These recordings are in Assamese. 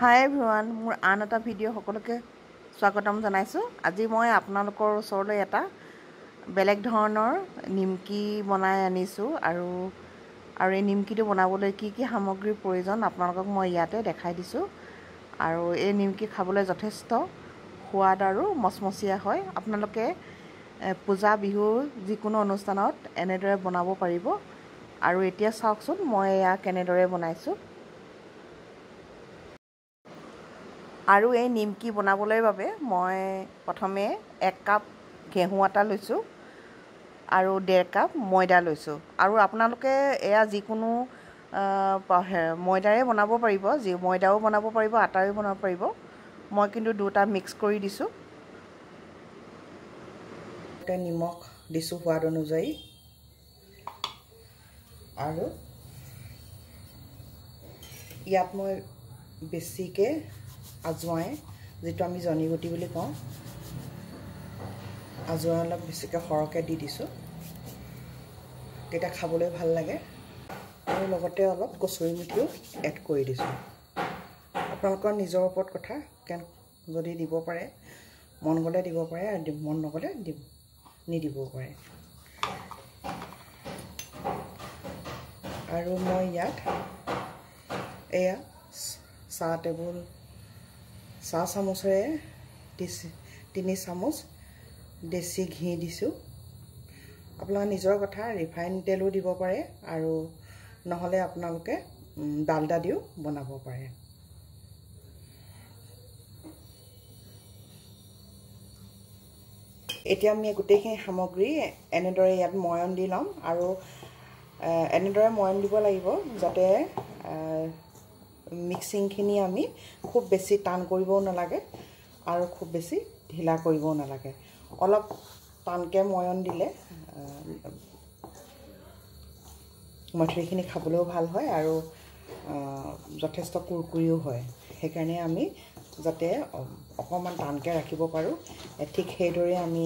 হাই এভৰিৱান, মোৰ আন এটা ভিডিঅ' সকলোকে স্বাগতম জনাইছোঁ। আজি মই আপোনালোকৰ ওচৰলৈ এটা বেলেগ ধৰণৰ নিমকি বনাই আনিছোঁ আৰু এই নিমকিটো বনাবলৈ কি কি সামগ্ৰীৰ প্ৰয়োজন আপোনালোকক মই ইয়াতে দেখাই দিছোঁ। আৰু এই নিমকি খাবলৈ যথেষ্ট সোৱাদ আৰু মচমচীয়া হয়। আপোনালোকে পূজা বিহু যিকোনো অনুষ্ঠানত এনেদৰে বনাব পাৰিব। আৰু এতিয়া চাওকচোন মই এয়া কেনেদৰে বনাইছোঁ। আৰু এই নিমকি বনাবলৈ বাবে মই প্ৰথমে 1 কাপ ঘেঁহু আটা লৈছোঁ আৰু 1.5 কাপ ময়দা লৈছোঁ। আৰু আপোনালোকে এয়া যিকোনো ময়দাৰে বনাব পাৰিব, ময়দাও বনাব পাৰিব, আটাৰেও বনাব পাৰিব। মই কিন্তু দুটা মিক্স কৰি দিছোঁ। নিমখ দিছোঁ সোৱাদ অনুযায়ী আৰু ইয়াত মই বেছিকৈ আজৱাইন, যিটো আমি জনিগুটি বুলি কওঁ, আজৱাইন অলপ বেছিকৈ সৰহকৈ দি দিছোঁ, তেতিয়া খাবলৈ ভাল লাগে। আৰু লগতে অলপ কচুৰি মেথিও এড কৰি দিছোঁ। আপোনালোকৰ নিজৰ ওপৰত কথা, যদি দিব পাৰে, মন গ'লে দিব পাৰে, আৰু মন নগ'লে নিদিবও পাৰে। আৰু মই ইয়াত এয়া চাহ চামুচেৰে 3 চামুচ দেশী ঘি দিছোঁ। আপোনালোকৰ নিজৰ কথা, ৰিফাইন তেলো দিব পাৰে আৰু নহ'লে আপোনালোকে ডালডা দিও বনাব পাৰে। এতিয়া আমি গোটেইখিনি সামগ্ৰী এনেদৰে ইয়াত ময়ন দি ল'ম আৰু এনেদৰে ময়ন দিব লাগিব যাতে মিক্সিংখিনি আমি খুব বেছি টান কৰিবও নালাগে আৰু খুব বেছি ঢিলা কৰিবও নালাগে। অলপ টানকৈ ময়ন দিলে মঠুৰিখিনি খাবলৈও ভাল হয় আৰু যথেষ্ট কুৰকুৰিও হয়। সেইকাৰণে আমি যাতে অকণমান টানকৈ ৰাখিব পাৰোঁ, ঠিক সেইদৰে আমি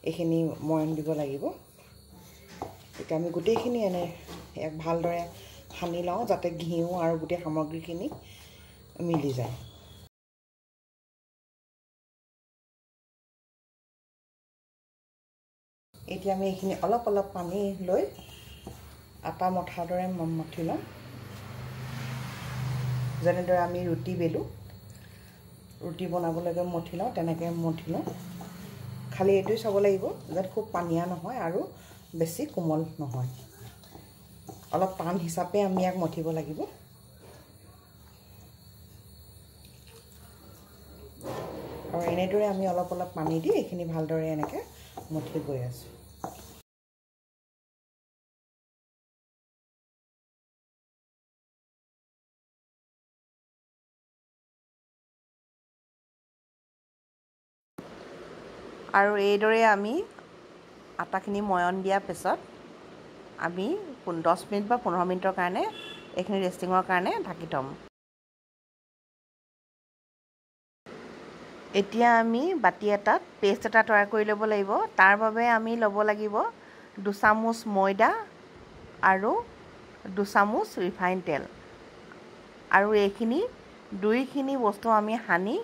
এইখিনি ময়ন দিব লাগিব। এতিয়া আমি গোটেইখিনি ভালদৰে সানি লওঁ যাতে ঘিউ আৰু গোটেই সামগ্ৰীখিনি মিলি যায়। এতিয়া আমি এইখিনি অলপ অলপ পানী লৈ আটা মঠাৰ দৰে মঠি লওঁ, যেনেদৰে আমি ৰুটি বেলোঁ, ৰুটি বনাবলৈ মঠি লওঁ তেনেকৈ মঠি লওঁ। খালি এইটোৱে চাব লাগিব যাতে খুব পানীয়া নহয় আৰু বেছি কোমল নহয়, অলপ টান হিচাপে আমি ইয়াক মঠিব লাগিব। আৰু এনেদৰে আমি অলপ অলপ পানী দি এইখিনি ভালদৰে এনেকৈ মঠি গৈ আছোঁ। আৰু এইদৰে আমি আটাখিনি ময়ন দিয়াৰ পিছত আমি 10 মিনিট বা 15 মিনিটৰ কাৰণে এইখিনি ৰেষ্টিঙৰ কাৰণে ঢাকি থ'ম। এতিয়া আমি বাতি এটাত পেষ্ট এটা তৈয়াৰ কৰি ল'ব লাগিব। তাৰ বাবে আমি ল'ব লাগিব 2 চামুচ ময়দা আৰু 2 চামুচ ৰিফাইন তেল। আৰু এইখিনি দুইখিনি বস্তু আমি সানি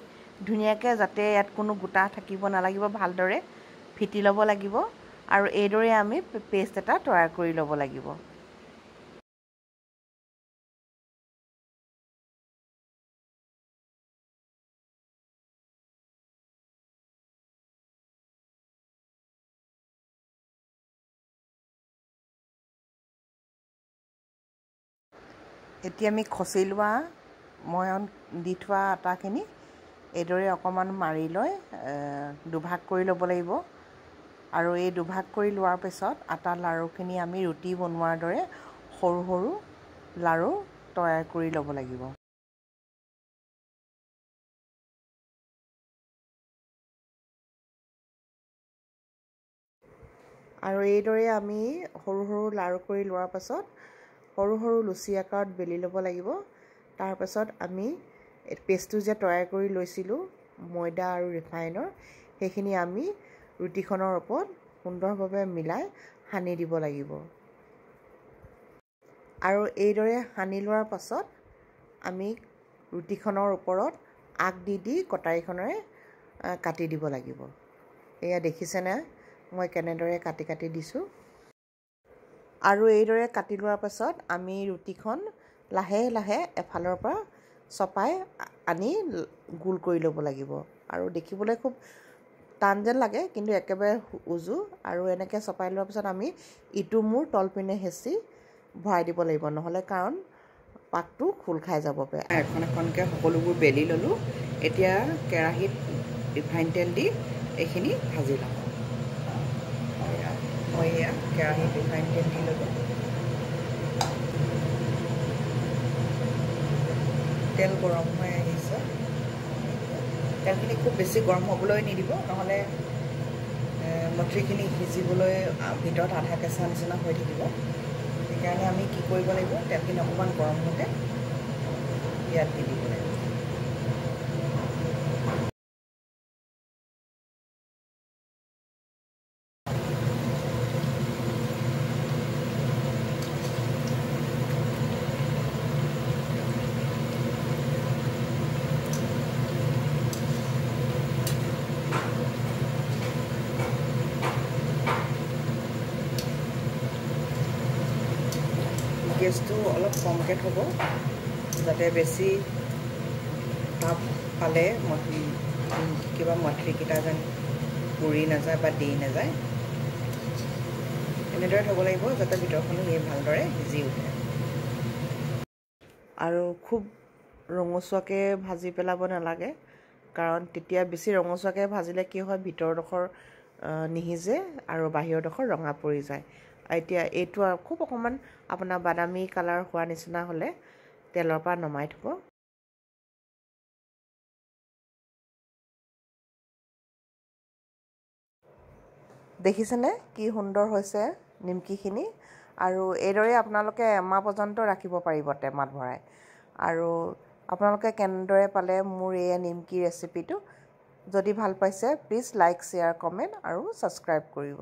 ধুনীয়াকৈ, যাতে ইয়াত কোনো গোটা থাকিব নালাগিব, ভালদৰে ফেটি ল'ব লাগিব। আৰু এইদৰে আমি পেষ্ট এটা তৈয়াৰ কৰি ল'ব লাগিব। এতিয়া আমি খচি লোৱা ময়ন দি থোৱা আটাখিনি এইদৰে অকণমান মাৰি লৈ দুভাগ কৰি ল'ব লাগিব। আৰু এই দুভাগ কৰি লোৱাৰ পিছত আটা লাড়ুখিনি আমি ৰুটি বনোৱাৰ দৰে সৰু সৰু লাড়ু তৈয়াৰ কৰি ল'ব লাগিব। আৰু এইদৰে আমি সৰু সৰু লাড়ু কৰি লোৱাৰ পাছত সৰু সৰু লুচি আকাৰত বেলি ল'ব লাগিব। তাৰপাছত আমি পেষ্টটো যে তৈয়াৰ কৰি লৈছিলোঁ ময়দা আৰু ৰিফাইনৰ, সেইখিনি আমি ৰুটিখনৰ ওপৰত সুন্দৰভাৱে মিলাই সানি দিব লাগিব। আৰু এইদৰে সানি লোৱাৰ পাছত আমি ৰুটিখনৰ ওপৰত আগ দি দি কটাৰীখনেৰে কাটি দিব লাগিব। এয়া দেখিছেনে মই কেনেদৰে কাটি কাটি দিছোঁ। আৰু এইদৰে কাটি লোৱাৰ পাছত আমি ৰুটিখন লাহে লাহে এফালৰ পৰা চপাই আনি গোল কৰি ল'ব লাগিব। আৰু দেখিবলৈ খুব টান যেন লাগে কিন্তু একেবাৰে উজু। আৰু এনেকৈ চপাই লোৱাৰ পিছত আমি ইটো মূৰ তলপিনে হেঁচি ভৰাই দিব লাগিব, নহ'লে কাৰণ পাকটো খোল খাই যাব পাৰে। এখন এখনকৈ সকলোবোৰ বেলি ল'লোঁ। এতিয়া কেৰাহীত ৰিফাইন তেল দি এইখিনি ভাজি ল'ম। মই এয়া কেৰাহীত ৰিফাইন তেল দি ল'লোঁ। তেল গৰম হৈ আহিছে। তেলখিনি খুব বেছি গৰম হ'বলৈ নিদিব, নহ'লে মটৰিখিনি সিজিবলৈ ভিতৰত আধা কেঁচা নিচিনা হৈ থাকিব। সেইকাৰণে আমি কি কৰিব লাগিব, তেলখিনি অকণমান গৰম হওঁতে ইয়াত দি দিব লাগিব। গেছটো অলপ কমকৈ থ'ব, যাতে বেছি তাপ পালে কিবা মটৰিকেইটা যেন পুৰি নাযায় বা দি নাযায়। এনেদৰে থ'ব লাগিব যাতে ভিতৰখনো ভালদৰে সিজি উঠে। আৰু খুব ৰঙচুৱাকৈ ভাজি পেলাব নালাগে, কাৰণ তেতিয়া বেছি ৰঙচুৱাকৈ ভাজিলে কি হয়, ভিতৰডোখৰ নিসিজে আৰু বাহিৰৰডোখৰ ৰঙা পৰি যায়। এতিয়া এইটো খুব অকণমান আপোনাৰ বাদামী কালাৰ হোৱা নিচিনা হ'লে তেলৰ পৰা নমাই থ'ব। দেখিছেনে কি সুন্দৰ হৈছে নিমকিখিনি। আৰু এইদৰে আপোনালোকে এমাহ পৰ্যন্ত ৰাখিব পাৰিব টেমাত ভৰাই। আৰু আপোনালোকে কেনেদৰে পালে মোৰ এই নিমকি ৰেচিপিটো। যদি ভাল পাইছে প্লিজ লাইক, শ্বেয়াৰ, কমেণ্ট আৰু ছাবস্ক্ৰাইব কৰিব।